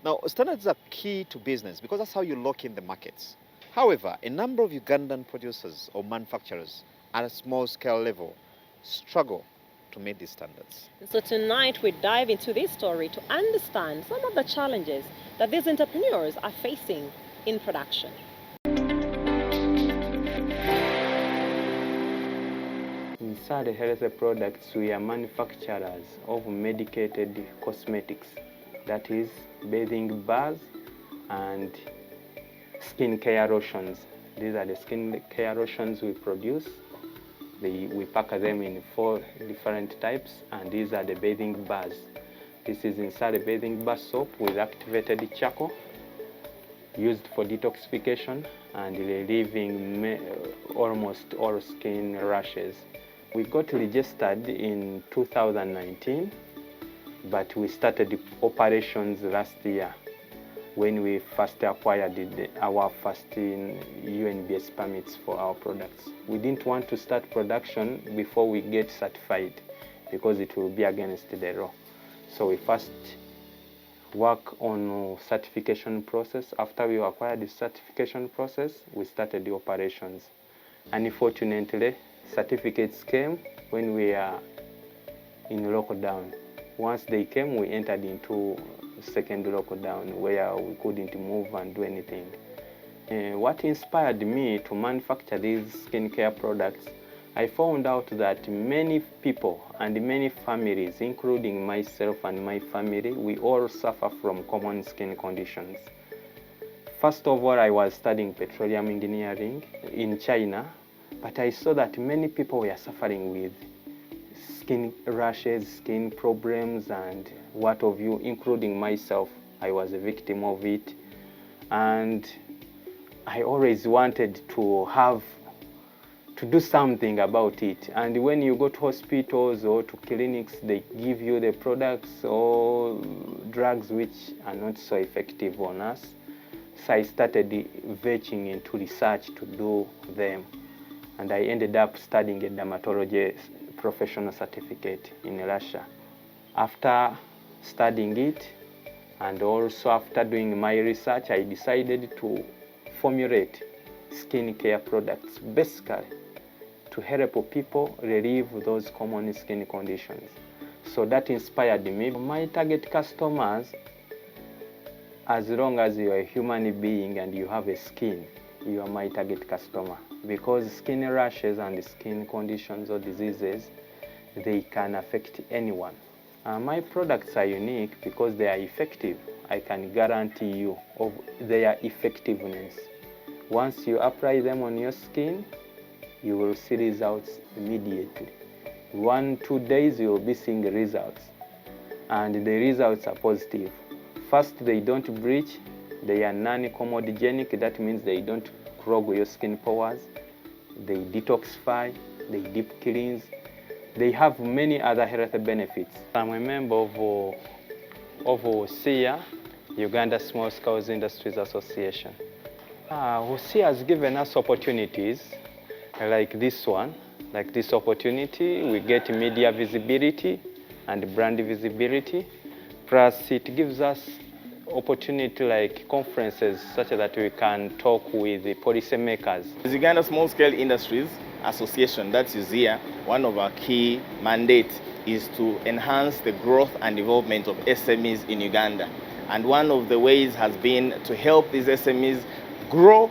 Now, standards are key to business because that's how you lock in the markets. However, a number of Ugandan producers or manufacturers at a small scale level struggle to meet these standards. So tonight we dive into this story to understand some of the challenges that these entrepreneurs are facing in production. Inside health products, we are manufacturers of medicated cosmetics, that is bathing bars and skin care lotions. These are the skin care lotions we produce. We pack them in 4 different types, and these are the bathing bars. This is inside a bathing bar soap with activated charcoal, used for detoxification and relieving almost all skin rashes. We got registered in 2019, but we started operations last year when we first acquired our first UNBS permits for our products. We didn't want to start production before we get certified because it will be against the law. So we first work on certification process. After we acquired the certification process, we started the operations. Unfortunately, certificates came when we are in lockdown. Once they came, we entered into second lockdown where we couldn't move and do anything. What inspired me to manufacture these skincare products, I found out that many people and many families, including myself and my family, we all suffer from common skin conditions. First of all, I was studying petroleum engineering in China, but I saw that many people were suffering with skin rashes, skin problems, and what have you, including myself. I was a victim of it. And I always wanted to do something about it. And when you go to hospitals or to clinics, they give you the products or drugs which are not so effective on us. So I started venturing into research to do them. And I ended up studying a dermatology professional certificate in Russia. After studying it, and also after doing my research, I decided to formulate skincare products, basically to help people relieve those common skin conditions. So that inspired me. My target customers, as long as you are a human being and you have a skin, you are my target customer. Because skin rashes and skin conditions or diseases, they can affect anyone. My products are unique because they are effective. I can guarantee you of their effectiveness. Once you apply them on your skin, you will see results immediately. 1-2 days you will be seeing the results. And the results are positive. First, they don't bleach. They are non-comedogenic. That means they don't clog your skin pores. They detoxify, they deep cleanse. They have many other health benefits. I'm a member of SIA, Uganda Small Scale Industries Association. SIA has given us opportunities like this one. Like this opportunity, we get media visibility and brand visibility. Plus, it gives us opportunity like conferences such that we can talk with the policymakers. The Uganda Small Scale Industries Association, that's USIA, one of our key mandates is to enhance the growth and development of SMEs in Uganda. And one of the ways has been to help these SMEs grow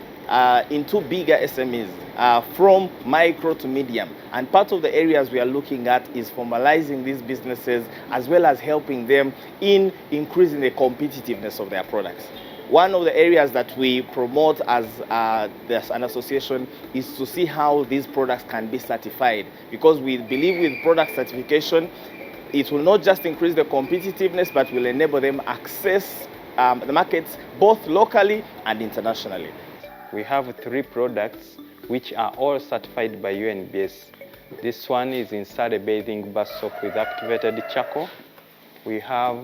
into bigger SMEs, from micro to medium. And part of the areas we are looking at is formalizing these businesses as well as helping them in increasing the competitiveness of their products. One of the areas that we promote as an association is to see how these products can be certified, because we believe with product certification, it will not just increase the competitiveness, but will enable them access the markets both locally and internationally. We have 3 products which are all certified by UNBS. This one is inside a bathing bar soap with activated charcoal. We have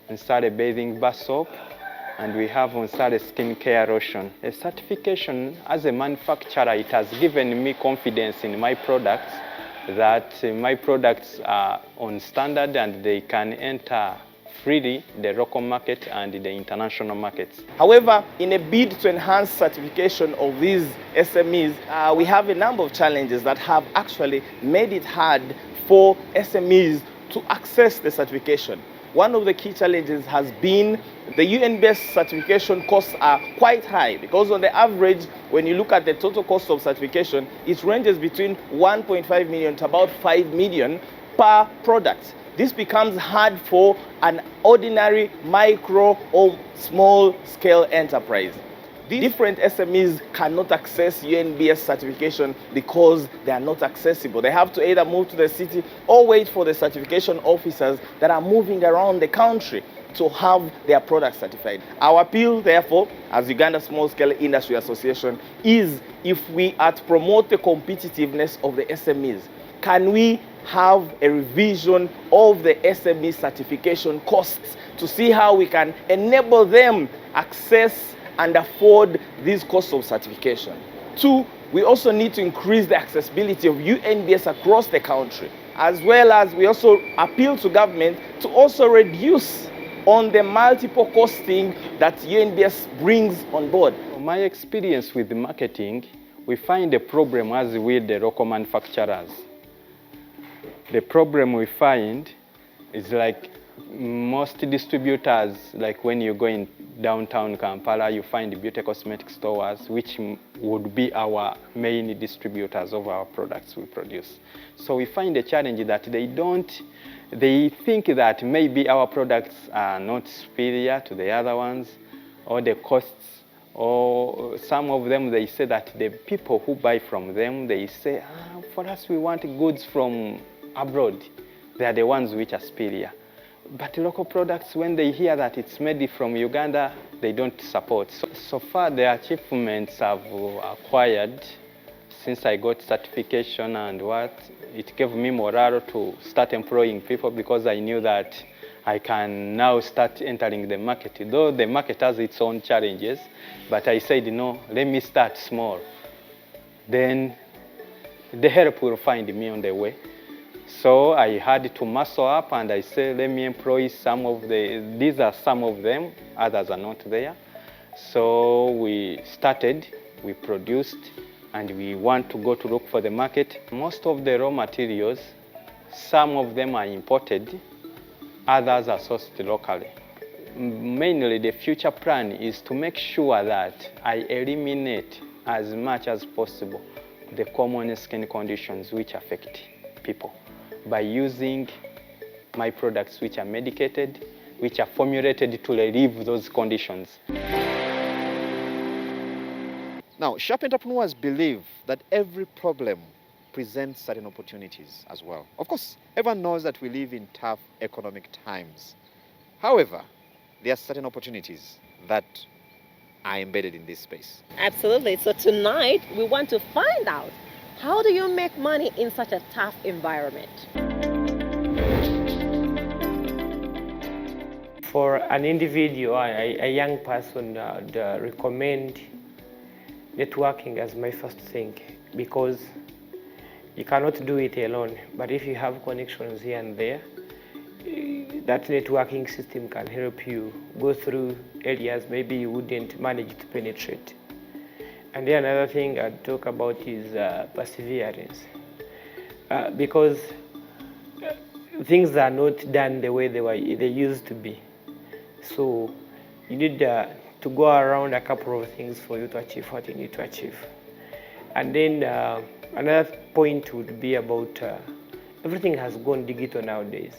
inside a bathing bar soap, and we have inside a skincare lotion. A certification, as a manufacturer, it has given me confidence in my products, that my products are on standard and they can enter freely the local market and the international markets. However, in a bid to enhance certification of these SMEs, we have a number of challenges that have actually made it hard for SMEs to access the certification. One of the key challenges has been the UN-based certification costs are quite high, because on the average, when you look at the total cost of certification, it ranges between 1.5 million to about 5 million per product. This becomes hard for an ordinary micro or small scale enterprise. Different SMEs cannot access UN-based certification because they are not accessible. They have to either move to the city or wait for the certification officers that are moving around the country to have their products certified. Our appeal, therefore, as Uganda Small Scale Industry Association, is if we are to promote the competitiveness of the SMEs, can we have a revision of the SME certification costs to see how we can enable them access and afford these costs of certification. Two, we also need to increase the accessibility of UNBS across the country, as well as we also appeal to government to also reduce on the multiple costing that UNBS brings on board. From my experience with marketing, we find a problem as with the local manufacturers. The problem we find is like most distributors, like when you go in downtown Kampala, you find beauty cosmetic stores, which would be our main distributors of our products we produce. So we find a challenge that they think that maybe our products are not superior to the other ones, or the costs, or some of them, they say that the people who buy from them, they say, for us, we want goods from abroad. They are the ones which are superior. But local products, when they hear that it's made from Uganda, they don't support. So far, the achievements I've acquired since I got certification and it gave me morale to start employing people, because I knew that I can now start entering the market. Though the market has its own challenges, but I said, no, let me start small. Then the help will find me on the way. So I had to muscle up, and I said, let me employ these are some of them, others are not there. So we started, we produced, and we want to go to look for the market. Most of the raw materials, some of them are imported, others are sourced locally. Mainly the future plan is to make sure that I eliminate as much as possible the common skin conditions which affect people, by using my products which are medicated, which are formulated to relieve those conditions. Now, sharp entrepreneurs believe that every problem presents certain opportunities as well. Of course, everyone knows that we live in tough economic times. However, there are certain opportunities that are embedded in this space. Absolutely. So tonight, we want to find out, how do you make money in such a tough environment? For an individual, a young person, I'd recommend networking as my first thing, because you cannot do it alone. But if you have connections here and there, that networking system can help you go through areas maybe you wouldn't manage to penetrate. And then another thing I'd talk about is perseverance, because things are not done the way they used to be. So you need to go around a couple of things for you to achieve what you need to achieve. And then another point would be about everything has gone digital nowadays.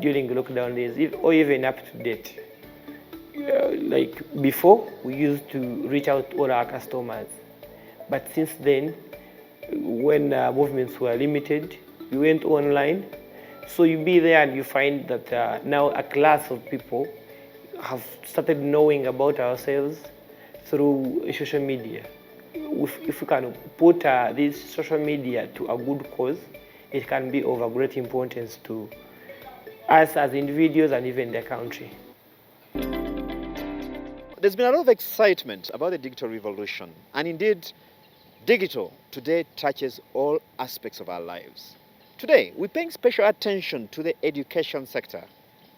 During lockdown days, or even up to date. Like before, we used to reach out to all our customers. But since then, when movements were limited, we went online. So you be there and you find that now a class of people have started knowing about ourselves through social media. If we can put this social media to a good cause, it can be of a great importance to us as individuals and even the country. There's been a lot of excitement about the digital revolution, and indeed, digital today touches all aspects of our lives. Today, we're paying special attention to the education sector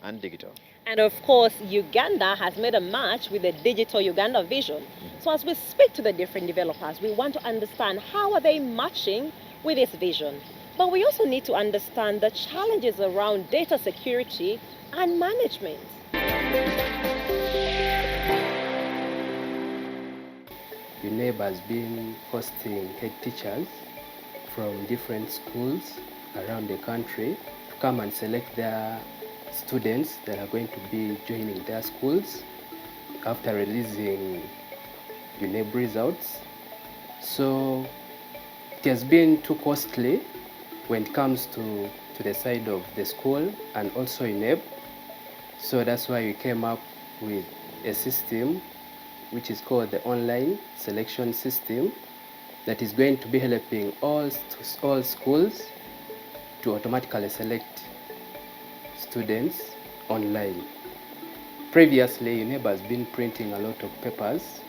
and digital. And of course, Uganda has made a match with the Digital Uganda vision. So as we speak to the different developers, we want to understand how are they matching with this vision. But we also need to understand the challenges around data security and management. UNEB has been hosting head teachers from different schools around the country to come and select their students that are going to be joining their schools after releasing UNEB results. So it has been too costly when it comes to the side of the school and also UNEB. So that's why we came up with a system which is called the online selection system that is going to be helping all schools to automatically select students online. Previously, UNEB has been printing a lot of papers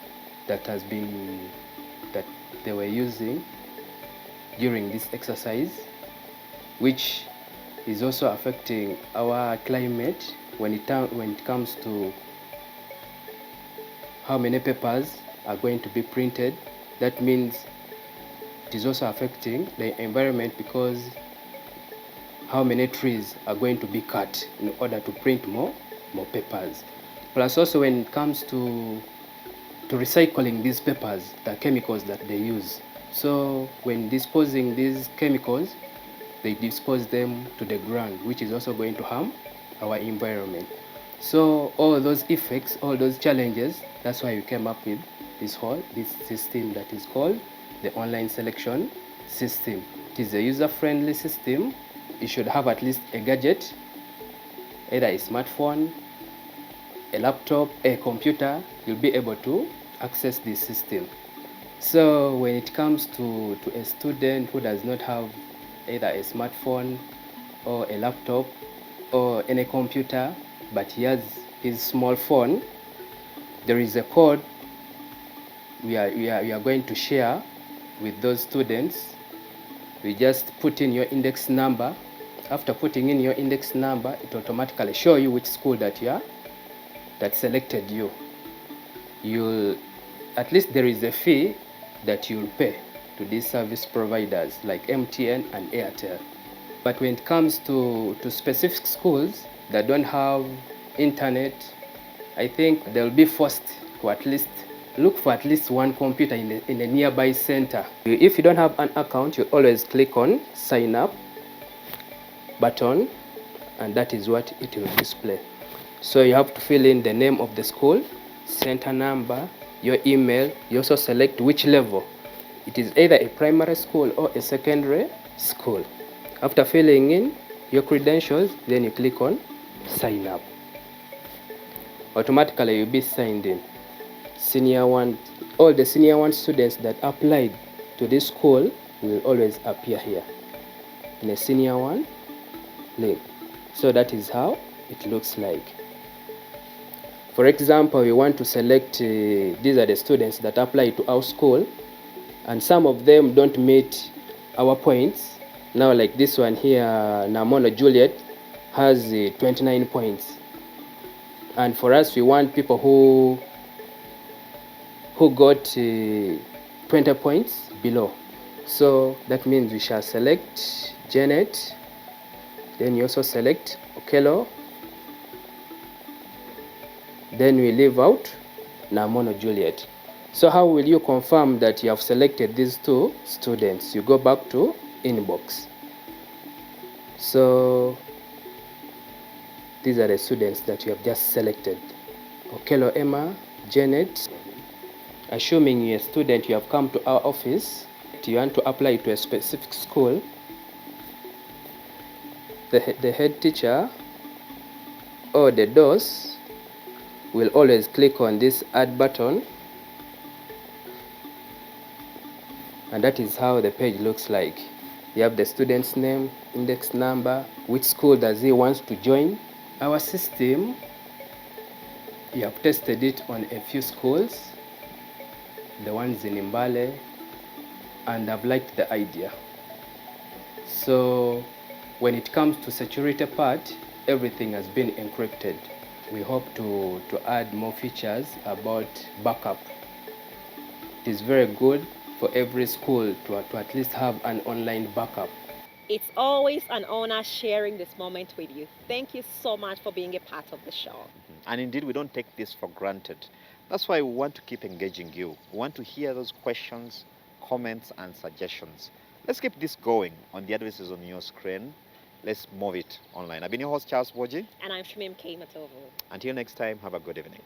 that they were using during this exercise, which is also affecting our climate when it comes to how many papers are going to be printed. That means it is also affecting the environment because how many trees are going to be cut in order to print more papers. Plus also when it comes to recycling these papers, the chemicals that they use. So when disposing these chemicals, they dispose them to the ground, which is also going to harm our environment. So all those effects, all those challenges, that's why we came up with this system that is called the online selection system. It is a user-friendly system. You should have at least a gadget, either a smartphone, a laptop, a computer. You'll be able to access this system. So when it comes to a student who does not have either a smartphone or a laptop or any computer, but he has his small phone, there is a code we are going to share with those students. We just put in your index number. After putting in your index number, it automatically show you which school that selected you. At least there is a fee that you'll pay to these service providers like MTN and Airtel. But when it comes to specific schools that don't have internet, I think they'll be forced to at least look for at least one computer in a nearby center. If you don't have an account, you always click on sign up button, and that is what it will display. So you have to fill in the name of the school, center number, your email. You also select which level. It is either a primary school or a secondary school. After filling in your credentials, then you click on sign up. Automatically you'll be signed in. Senior one, all the senior one students that applied to this school will always appear here in a senior one link. So that is how it looks like. For example, we want to select these are the students that apply to our school, and some of them don't meet our points. Now like this one here, Namono Juliet has 29 points, and for us we want people who got 20 points below. So that means we shall select Janet, then you also select Okello, then we leave out Namono Juliet. So how will you confirm that you have selected these two students? You go back to inbox. So these are the students that you have just selected: Okello Emma, Janet. Assuming you're a student, you have come to our office, you want to apply to a specific school, the head teacher or the DOS will always click on this add button, and that is how the page looks like. You have the student's name, index number, which school does he want to join. Our system, you have tested it on a few schools, the ones in Mbale, and I've liked the idea. So when it comes to security part, everything has been encrypted. we hope to add more features about backup. It is very good for every school to at least have an online backup. It's always an honor sharing this moment with you. Thank you so much for being a part of the show. And indeed, we don't take this for granted. That's why we want to keep engaging you. We want to hear those questions, comments, and suggestions. Let's keep this going on the addresses on your screen. Let's move it online. I've been your host, Charles Boji. And I'm Shimim K. Matovu. Until next time, have a good evening.